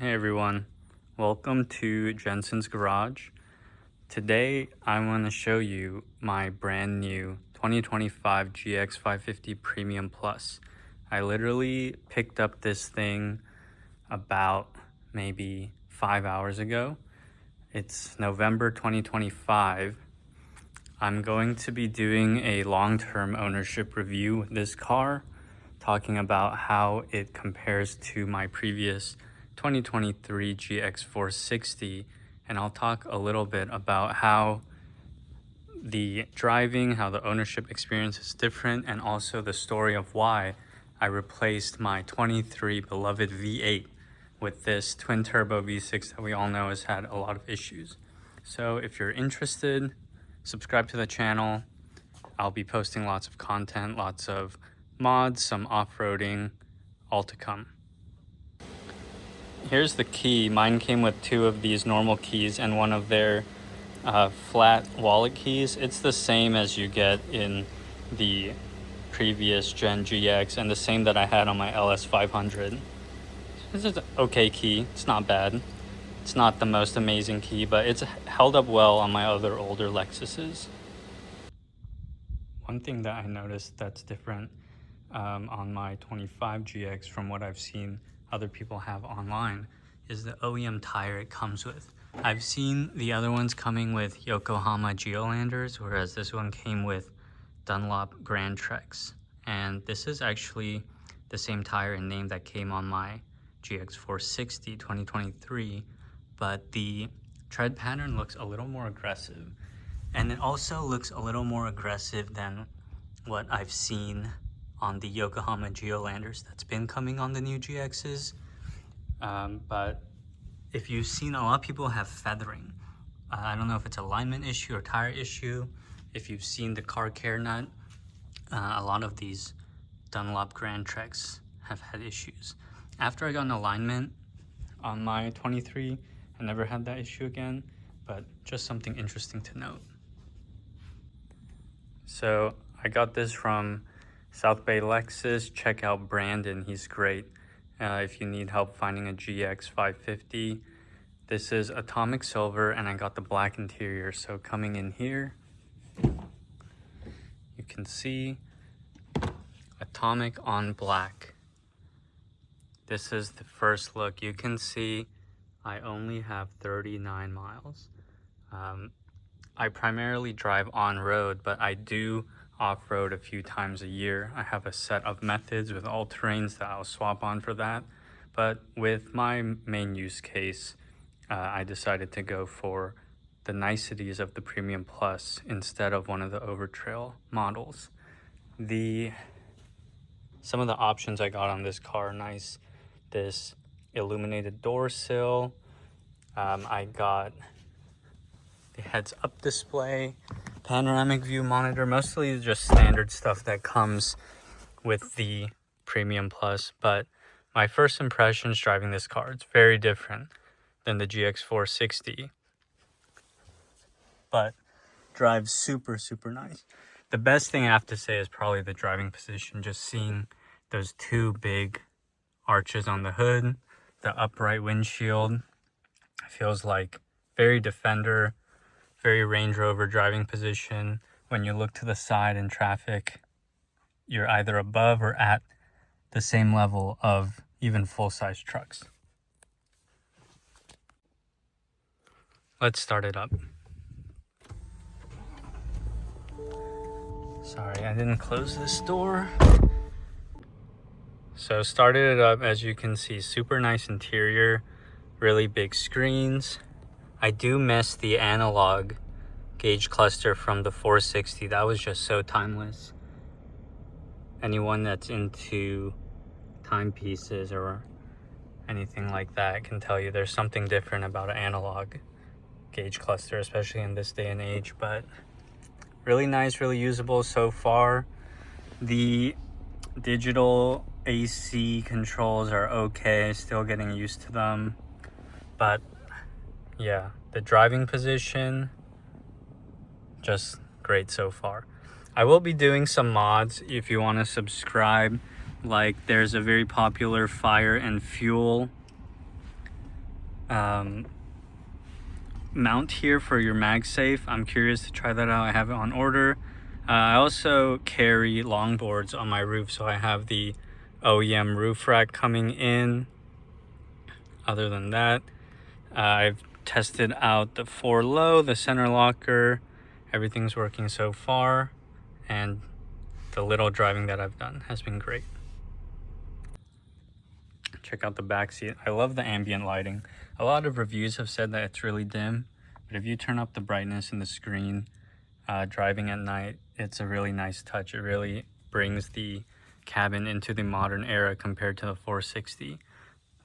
Hey everyone, welcome to Jensen's Garage. Today I want to show you my brand new 2025 GX 550 Premium Plus. I literally picked up this thing about maybe 5 hours ago. It's November 2025. I'm going to be doing a long-term ownership review with this car, talking about how it compares to my previous 2023 GX 460, and I'll talk a little bit about how the driving, how the ownership experience is different, and also the story of why I replaced my 23 beloved V8 with this twin turbo V6 that we all know has had a lot of issues. So if you're interested, subscribe to the channel. I'll be posting lots of content, lots of mods, some off-roading, all to come. Here's the key. Mine came with two of these normal keys and one of their flat wallet keys. It's the same as you get in the previous Gen GX and the same that I had on my LS 500. This is an okay key. It's not bad. It's not the most amazing key, but it's held up well on my other older Lexuses. One thing that I noticed that's different on my 25 GX from what I've seen other people have online is the OEM tire it comes with. I've seen the other ones coming with Yokohama Geolanders, whereas this one came with Dunlop Grand Treks. And this is actually the same tire and name that came on my GX 460 2023, but the tread pattern looks a little more aggressive. And it also looks a little more aggressive than what I've seen on the Yokohama Geolanders that's been coming on the new GXs. But if you've seen, a lot of people have feathering. I don't know if it's an alignment issue or tire issue. If you've seen the car care nut, a lot of these Dunlop Grand Treks have had issues. After I got an alignment on my 23, I never had that issue again, but just something interesting to note. So I got this from South Bay Lexus. Check out Brandon, he's great. If you need help finding a GX 550, this is atomic silver and I got the black interior. So coming in here, you can see atomic on black. This is the first look. You can see I only have 39 miles. I primarily drive on road, but I do off-road a few times a year. I have a set of methods with all terrains that I'll swap on for that. But with my main use case, I decided to go for the niceties of the Premium Plus instead of one of the Overtrail models. Some of the options I got on this car are nice. This illuminated door sill. I got the heads-up display, panoramic view monitor, mostly just standard stuff that comes with the Premium Plus. But my first impressions driving this car, it's very different than the GX 460, but drives super, super nice. The best thing I have to say is probably the driving position, just seeing those two big arches on the hood, the upright windshield. Feels like very Defender, very Range Rover driving position. When you look to the side in traffic, you're either above or at the same level of even full-size trucks. Let's start it up. Sorry, I didn't close this door. So started it up, as you can see, super nice interior, really big screens. I do miss the analog gauge cluster from the 460. That was just so timeless. Anyone that's into timepieces or anything like that can tell you there's something different about an analog gauge cluster, especially in this day and age. But really nice, really usable so far. The digital AC controls are okay, still getting used to them. But yeah, the driving position, just great so far. I will be doing some mods if you want to subscribe. Like there's a very popular fire and fuel mount here for your MagSafe. I'm curious to try that out. I have it on order. I also carry longboards on my roof, so I have the OEM roof rack coming in. Other than that, I've tested out the 4 low, the center locker. Everything's working so far, and the little driving that I've done has been great. Check out the back seat. I love the ambient lighting. A lot of reviews have said that it's really dim, but if you turn up the brightness in the screen driving at night, it's a really nice touch. It really brings the cabin into the modern era compared to the 460.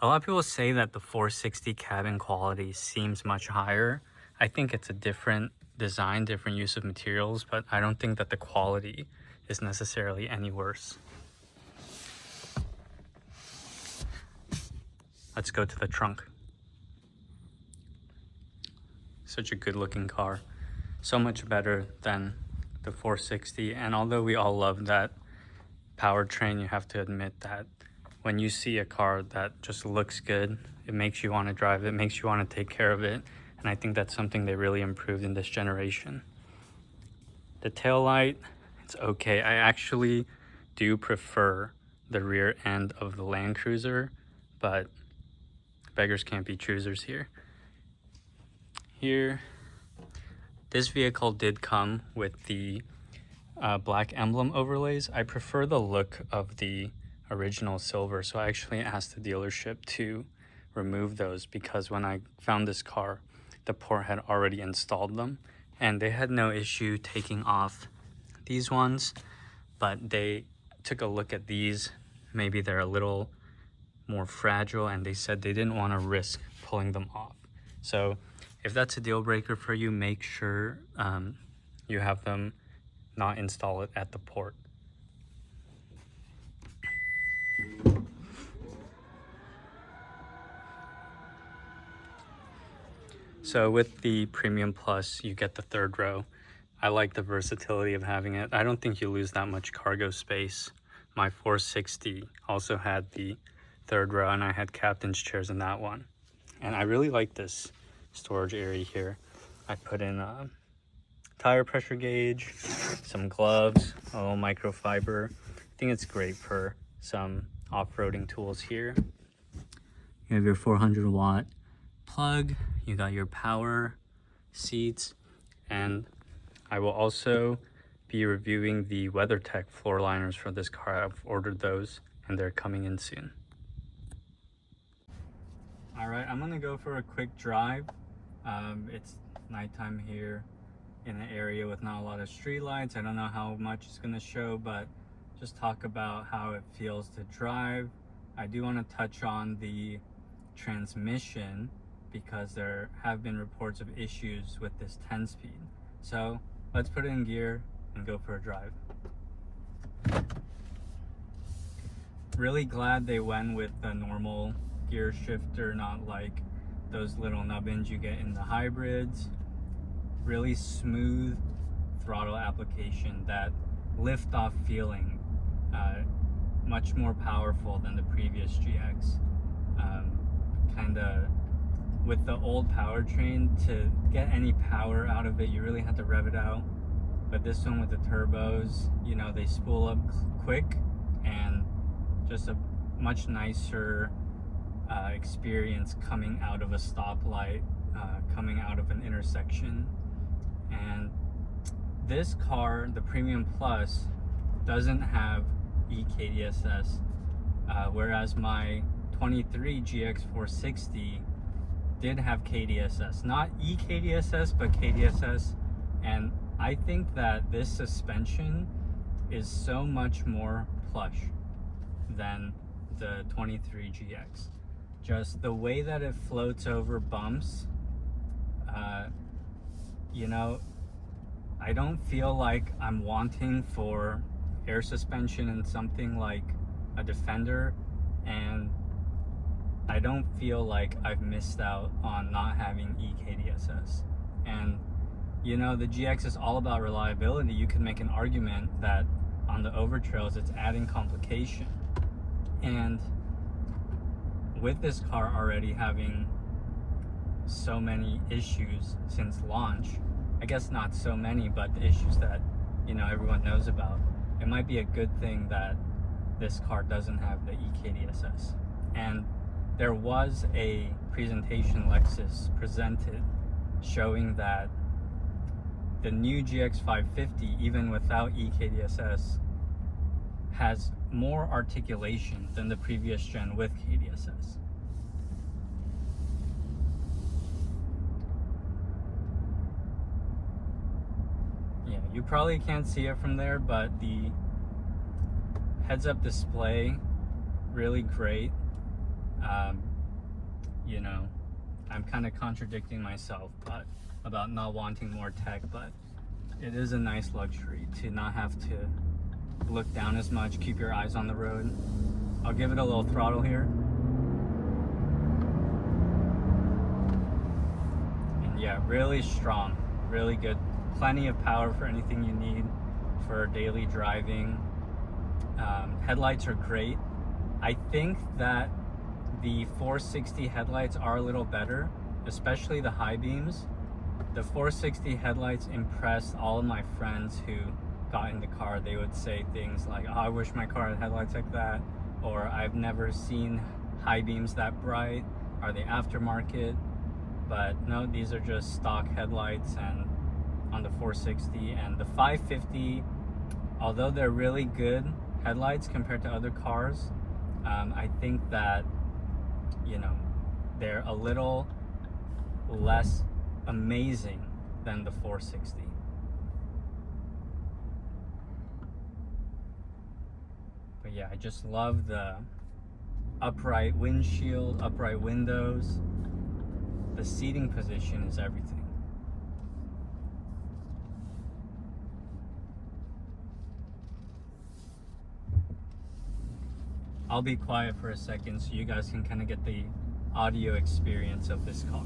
A lot of people say that the 460 cabin quality seems much higher. I think it's a different design, different use of materials, but I don't think that the quality is necessarily any worse. Let's go to the trunk. Such a good looking car. So much better than the 460. And although we all love that powertrain, you have to admit that when you see a car that just looks good, it makes you want to drive it, makes you want to take care of it. And I think that's something they really improved in this generation. The taillight, it's okay. I actually do prefer the rear end of the Land Cruiser, but beggars can't be choosers here. Here, this vehicle did come with the black emblem overlays. I prefer the look of the original silver, so I actually asked the dealership to remove those because when I found this car, the port had already installed them, and they had no issue taking off these ones, but they took a look at these. Maybe they're a little more fragile, and they said they didn't want to risk pulling them off. So if that's a deal breaker for you, make sure you have them not install it at the port. So with the Premium Plus, you get the 3rd row. I like the versatility of having it. I don't think you lose that much cargo space. My 460 also had the 3rd row, and I had captain's chairs in that one. And I really like this storage area here. I put in a tire pressure gauge, some gloves, a little microfiber. I think it's great for some off-roading tools here. You have your 400-watt plug, you got your power seats, and I will also be reviewing the WeatherTech floor liners for this car. I've ordered those and they're coming in soon. All right, I'm gonna go for a quick drive. It's nighttime here in an area with not a lot of street lights. I don't know how much it's gonna show, but just talk about how it feels to drive. I do want to touch on the transmission because there have been reports of issues with this 10-speed. So let's put it in gear and go for a drive. Really glad they went with the normal gear shifter, not like those little nubbins you get in the hybrids. Really smooth throttle application, that lift-off feeling, much more powerful than the previous GX. Kinda with the old powertrain, to get any power out of it, you really had to rev it out. But this one with the turbos, you know, they spool up quick, and just a much nicer experience coming out of a stoplight, coming out of an intersection. And this car, the Premium Plus, doesn't have EKDSS, whereas my 23 GX 460 did have KDSS, not EKDSS, but KDSS. And I think that this suspension is so much more plush than the 23 GX. Just the way that it floats over bumps, you know, I don't feel like I'm wanting for air suspension in something like a Defender, and I don't feel like I've missed out on not having EKDSS. And you know, the GX is all about reliability. You can make an argument that on the Overtrails it's adding complication. And with this car already having so many issues since launch. I guess not so many, but the issues that, you know, everyone knows about. It might be a good thing that this car doesn't have the EKDSS. And there was a presentation Lexus presented showing that the new GX550, even without EKDSS, has more articulation than the previous gen with KDSS. Yeah, you probably can't see it from there, but the heads-up display, really great. You know, I'm kind of contradicting myself about not wanting more tech, but it is a nice luxury to not have to look down as much, keep your eyes on the road. I'll give it a little throttle here. And yeah, really strong, really good. Plenty of power for anything you need for daily driving. Headlights are great. I think that the 460 headlights are a little better, especially the high beams. The 460 headlights impressed all of my friends who got in the car. They would say things like, oh, I wish my car had headlights like that, or I've never seen high beams that bright. Are they aftermarket? But no, these are just stock headlights and on the 460. And the 550, although they're really good headlights compared to other cars, I think that, you know, they're a little less amazing than the 460. But yeah, I just love the upright windshield, upright windows. The seating position is everything. I'll be quiet for a second so you guys can kind of get the audio experience of this car.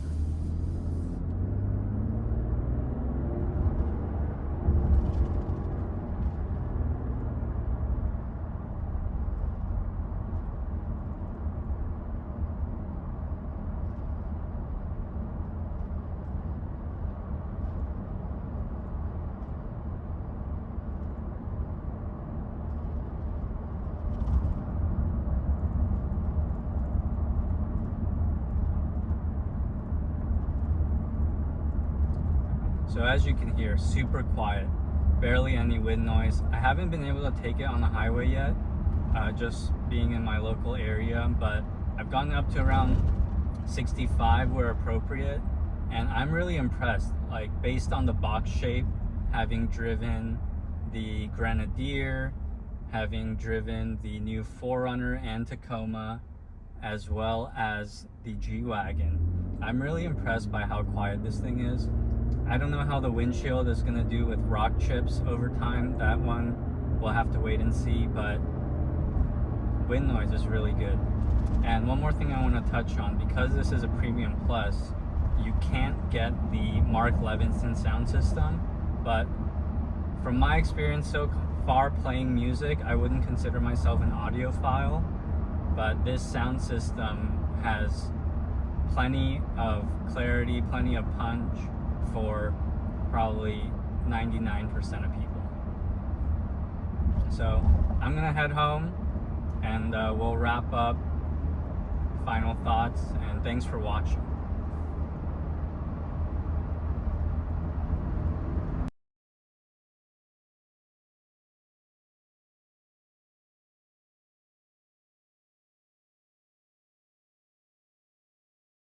So as you can hear, super quiet, barely any wind noise. I haven't been able to take it on the highway yet, just being in my local area, but I've gotten up to around 65 where appropriate, and I'm really impressed, like based on the box shape, having driven the Grenadier, having driven the new 4Runner and Tacoma, as well as the G-Wagon. I'm really impressed by how quiet this thing is. I don't know how the windshield is going to do with rock chips over time. That one we'll have to wait and see, but wind noise is really good. And one more thing I want to touch on, because this is a Premium Plus, you can't get the Mark Levinson sound system, but from my experience so far playing music, I wouldn't consider myself an audiophile, but this sound system has plenty of clarity, plenty of punch for probably 99% of people. So I'm gonna head home and we'll wrap up. Final thoughts, and thanks for watching.